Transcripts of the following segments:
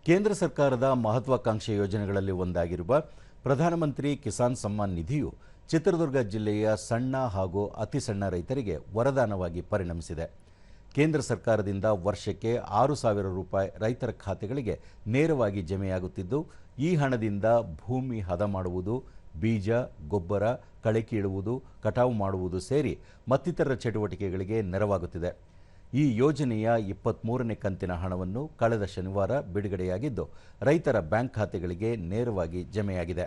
ಕೇಂದ್ರ ಸರ್ಕಾರದ ಮಹತ್ವಾಕಾಂಕ್ಷೆ ಯೋಜನೆಗಳಲ್ಲಿ ಒಂದಾಗಿರುವ ಪ್ರಧಾನಮಂತ್ರಿ ಕಿಸಾನ್ ಸಮ್ಮಾನ್ ನಿಧಿಯು ಚಿತ್ರದುರ್ಗ ಜಿಲ್ಲೆಯ ಸಣ್ಣ ಹಾಗೂ ಅತಿ ಸಣ್ಣ ರೈತರಿಗೆ ವರದಾನವಾಗಿ ಪರಿಣಮಿಸಿದೆ. ಕೇಂದ್ರ ಸರ್ಕಾರದಿಂದ ವರ್ಷಕ್ಕೆ 6,000 ರೂಪಾಯಿ ರೈತರ ಖಾತೆಗಳಿಗೆ ನೇರವಾಗಿ ಜಮೆಯಾಗುತ್ತಿದ್ದು, ಈ ಹಣದಿಂದ ಭೂಮಿ ಹದ ಮಾಡುವುದು, ಬೀಜ, ಗೊಬ್ಬರ, ಕಳೆ ಕೀಳುವುದು, ಕಟಾವು ಮಾಡುವುದು ಸೇರಿ ಮತ್ತಿತರ ಚಟುವಟಿಕೆಗಳಿಗೆ ನೆರವಾಗುತ್ತಿದೆ. ಈ ಯೋಜನೆಯ 23ನೇ ಕಂತಿನ ಹಣವನ್ನು ಕಳೆದ ಶನಿವಾರ ಬಿಡುಗಡೆಯಾಗಿದ್ದು, ರೈತರ ಬ್ಯಾಂಕ್ ಖಾತೆಗಳಿಗೆ ನೇರವಾಗಿ ಜಮೆಯಾಗಿದೆ.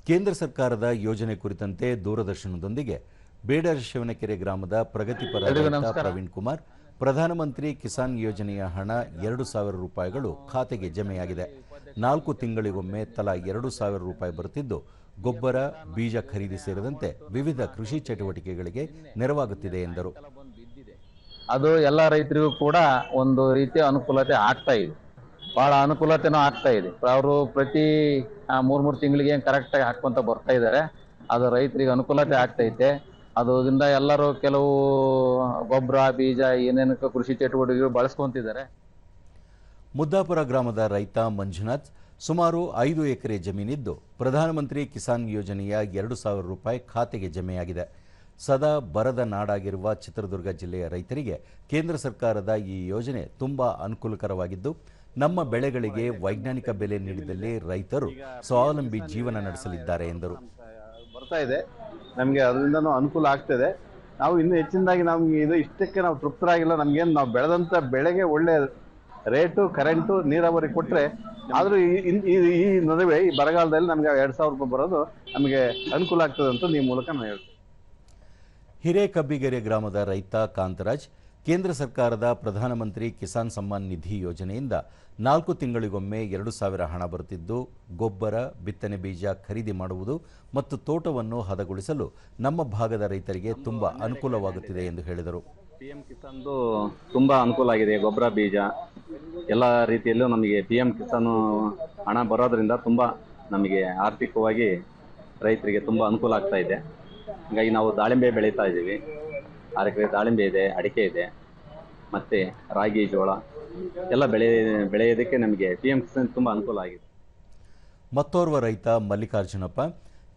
ಕೇಂದ್ರ ಸರ್ಕಾರದ ಯೋಜನೆ ಕುರಿತಂತೆ ದೂರದರ್ಶನದೊಂದಿಗೆ ಬೇಡರ ಶಿವನಕೆರೆ ಗ್ರಾಮದ ಪ್ರಗತಿಪರ ರೈತ ಪ್ರವೀಣ್ ಕುಮಾರ್, ಪ್ರಧಾನಮಂತ್ರಿ ಕಿಸಾನ್ ಯೋಜನೆಯ ಹಣ 2,000 ರೂಪಾಯಿಗಳು ಖಾತೆಗೆ ಜಮೆಯಾಗಿದೆ. 4 ತಿಂಗಳಿಗೊಮ್ಮೆ ತಲಾ 2,000 ರೂಪಾಯಿ ಬರುತ್ತಿದ್ದು, ಗೊಬ್ಬರ, ಬೀಜ ಖರೀದಿ ಸೇರಿದಂತೆ ವಿವಿಧ ಕೃಷಿ ಚಟುವಟಿಕೆಗಳಿಗೆ ನೆರವಾಗುತ್ತಿದೆ ಎಂದರು. ಅದು ಎಲ್ಲ ರೈತರಿಗೂ ಕೂಡ ಒಂದು ರೀತಿಯ ಅನುಕೂಲತೆ ಆಗ್ತಾ ಇದೆ. ಬಹಳ ಅನುಕೂಲತೆನೂ ಆಗ್ತಾ ಇದೆ. ಅವರು ಪ್ರತಿ 3 ತಿಂಗಳಿಗೆ ಕರೆಕ್ಟಾಗಿ ಹಾಕ್ಕೊಂತ ಬರ್ತಾ ಇದ್ದಾರೆ. ಅದು ರೈತರಿಗೆ ಅನುಕೂಲತೆ ಆಗ್ತೈತೆ. ಅದರಿಂದ ಎಲ್ಲರೂ ಕೆಲವು ಗೊಬ್ಬರ, ಬೀಜ ಏನೇನು ಕೃಷಿ ಚಟುವಟಿಕೆಗಳು ಬಳಸ್ಕೊಂತಿದ್ದಾರೆ. ಮುದ್ದಾಪುರ ಗ್ರಾಮದ ರೈತ ಮಂಜುನಾಥ್ ಸುಮಾರು 5 ಎಕರೆ ಜಮೀನಿದ್ದು, ಪ್ರಧಾನಮಂತ್ರಿ ಕಿಸಾನ್ ಯೋಜನೆಯ 2,000 ರೂಪಾಯಿ ಖಾತೆಗೆ ಜಮೆಯಾಗಿದೆ. ಸದಾ ಬರದ ನಾಡಾಗಿರುವ ಚಿತ್ರದುರ್ಗ ಜಿಲ್ಲೆಯ ರೈತರಿಗೆ ಕೇಂದ್ರ ಸರ್ಕಾರದ ಈ ಯೋಜನೆ ತುಂಬಾ ಅನುಕೂಲಕರವಾಗಿದ್ದು, ನಮ್ಮ ಬೆಳೆಗಳಿಗೆ ವೈಜ್ಞಾನಿಕ ಬೆಲೆ ನೀಡಿದಲ್ಲಿ ರೈತರು ಸ್ವಾವಲಂಬಿ ಜೀವನ ನಡೆಸಲಿದ್ದಾರೆ ಎಂದರು. ಬರ್ತಾ ಇದೆ, ನಮಗೆ ಅದರಿಂದನೂ ಅನುಕೂಲ ಆಗ್ತದೆ. ನಾವು ಇನ್ನೂ ಹೆಚ್ಚಿನದಾಗಿ ನಮ್ಗೆ ಇಷ್ಟಕ್ಕೆ ನಾವು ತೃಪ್ತರಾಗಿಲ್ಲ. ನಮ್ಗೇನು ನಾವು ಬೆಳೆದಂಥ ಬೆಳೆಗೆ ಒಳ್ಳೆ ರೇಟು, ಕರೆಂಟು, ನೀರಾವರಿ ಕೊಟ್ಟರೆ, ಆದರೂ ಈ ನಡುವೆ ಈ ಬರಗಾಲದಲ್ಲಿ ನಮಗೆ 2,000 ರೂಪಾಯಿ ಬರೋದು ನಮಗೆ ಅನುಕೂಲ ಆಗ್ತದೆ ಅಂತ ಈ ಮೂಲಕ ನಾನು ಹೇಳ್ತೀನಿ. ಹಿರೇಕಬ್ಬಿಗೆರೆ ಗ್ರಾಮದ ರೈತ ಕಾಂತರಾಜ್, ಕೇಂದ್ರ ಸರ್ಕಾರದ ಪ್ರಧಾನಮಂತ್ರಿ ಕಿಸಾನ್ ಸಮ್ಮಾನ್ ನಿಧಿ ಯೋಜನೆಯಿಂದ 4 ತಿಂಗಳಿಗೊಮ್ಮೆ 2,000 ಹಣ ಬರುತ್ತಿದ್ದು, ಗೊಬ್ಬರ, ಬಿತ್ತನೆ ಬೀಜ ಖರೀದಿ ಮಾಡುವುದು ಮತ್ತು ತೋಟವನ್ನು ಹದಗೊಳಿಸಲು ನಮ್ಮ ಭಾಗದ ರೈತರಿಗೆ ತುಂಬಾ ಅನುಕೂಲವಾಗುತ್ತಿದೆ ಎಂದು ಹೇಳಿದರು. PM ಕಿಸಾನ್ದು ತುಂಬಾ ಅನುಕೂಲ ಆಗಿದೆ. ಗೊಬ್ಬರ, ಬೀಜ ಎಲ್ಲ ರೀತಿಯಲ್ಲೂ ನಮಗೆ PM ಕಿಸಾನ್ ಹಣ ಬರೋದ್ರಿಂದ ತುಂಬಾ ನಮಗೆ ಆರ್ಥಿಕವಾಗಿ ರೈತರಿಗೆ ತುಂಬಾ ಅನುಕೂಲ ಆಗ್ತಾ ಇದೆ. ಹಾಗಾಗಿ ನಾವು ದಾಳಿಂಬೆ ಬೆಳೀತಾ ಇದ್ದೀವಿ. 6 ಎಕರೆ ದಾಳಿಂಬೆ ಇದೆ, ಅಡಿಕೆ ಇದೆ, ಮತ್ತೆ ರಾಗಿ, ಜೋಳ ಎಲ್ಲ ಬೆಳೆಯೋದಕ್ಕೆ ನಮಗೆ PM ಕಿಸಾನ್ ತುಂಬಾ ಅನುಕೂಲ ಆಗಿದೆ. ಮತ್ತೋರ್ವ ರೈತ ಮಲ್ಲಿಕಾರ್ಜುನಪ್ಪ,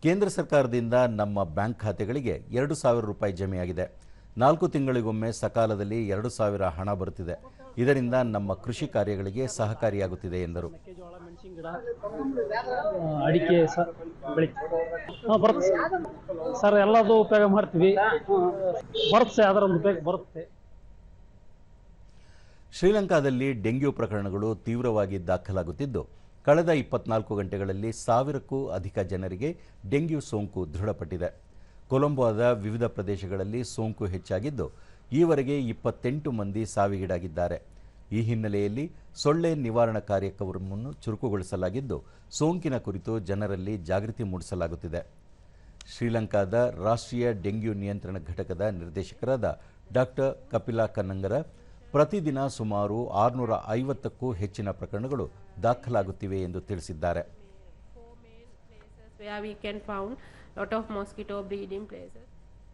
ಕೇಂದ್ರ ಸರ್ಕಾರದಿಂದ ನಮ್ಮ ಬ್ಯಾಂಕ್ ಖಾತೆಗಳಿಗೆ 2,000 ರೂಪಾಯಿ ಜಮೆಯಾಗಿದೆ. 4 ತಿಂಗಳಿಗೊಮ್ಮೆ ಸಕಾಲದಲ್ಲಿ 2,000 ಹಣ ಬರುತ್ತಿದೆ. ಇದರಿಂದ ನಮ್ಮ ಕೃಷಿ ಕಾರ್ಯಗಳಿಗೆ ಸಹಕಾರಿಯಾಗುತ್ತಿದೆ ಎಂದರು. ಅಡಿಕೆ ಬರುತ್ತೆ ಸರ್, ಎಲ್ಲದೂ ಉಪಯೋಗ ಮಾಡ್ತೀವಿ. ಬರುತ್ತೆ, ಅದರೊಂದು ಉಪಯೋಗ ಬರುತ್ತೆ. ಶ್ರೀಲಂಕಾದಲ್ಲಿ ಡೆಂಗ್ಯೂ ಪ್ರಕರಣಗಳು ತೀವ್ರವಾಗಿ ದಾಖಲಾಗುತ್ತಿದ್ದು, ಕಳೆದ 24 ಗಂಟೆಗಳಲ್ಲಿ 1,000ಕ್ಕೂ ಅಧಿಕ ಜನರಿಗೆ ಡೆಂಗ್ಯೂ ಸೋಂಕು ದೃಢಪಟ್ಟಿದೆ. ಕೊಲಂಬೋದ ವಿವಿಧ ಪ್ರದೇಶಗಳಲ್ಲಿ ಸೋಂಕು ಹೆಚ್ಚಾಗಿದ್ದು, ಈವರೆಗೆ 28 ಮಂದಿ ಸಾವಿಗೀಡಾಗಿದ್ದಾರೆ. ಈ ಹಿನ್ನೆಲೆಯಲ್ಲಿ ಸೊಳ್ಳೆ ನಿವಾರಣಾ ಕಾರ್ಯಕ್ರಮವನ್ನು ಚುರುಕುಗೊಳಿಸಲಾಗಿದ್ದು, ಸೋಂಕಿನ ಕುರಿತು ಜನರಲ್ಲಿ ಜಾಗೃತಿ ಮೂಡಿಸಲಾಗುತ್ತಿದೆ. ಶ್ರೀಲಂಕಾದ ರಾಷ್ಟ್ರೀಯ ಡೆಂಗ್ಯೂ ನಿಯಂತ್ರಣ ಘಟಕದ ನಿರ್ದೇಶಕರಾದ ಡಾಕ್ಟರ್ ಕಪಿಲಾ ಕನ್ನಂಗರ, ಪ್ರತಿದಿನ ಸುಮಾರು 650ಕ್ಕೂ ಹೆಚ್ಚಿನ ಪ್ರಕರಣಗಳು ದಾಖಲಾಗುತ್ತಿವೆ ಎಂದು ತಿಳಿಸಿದ್ದಾರೆ. Where we can found lot of mosquito breeding places.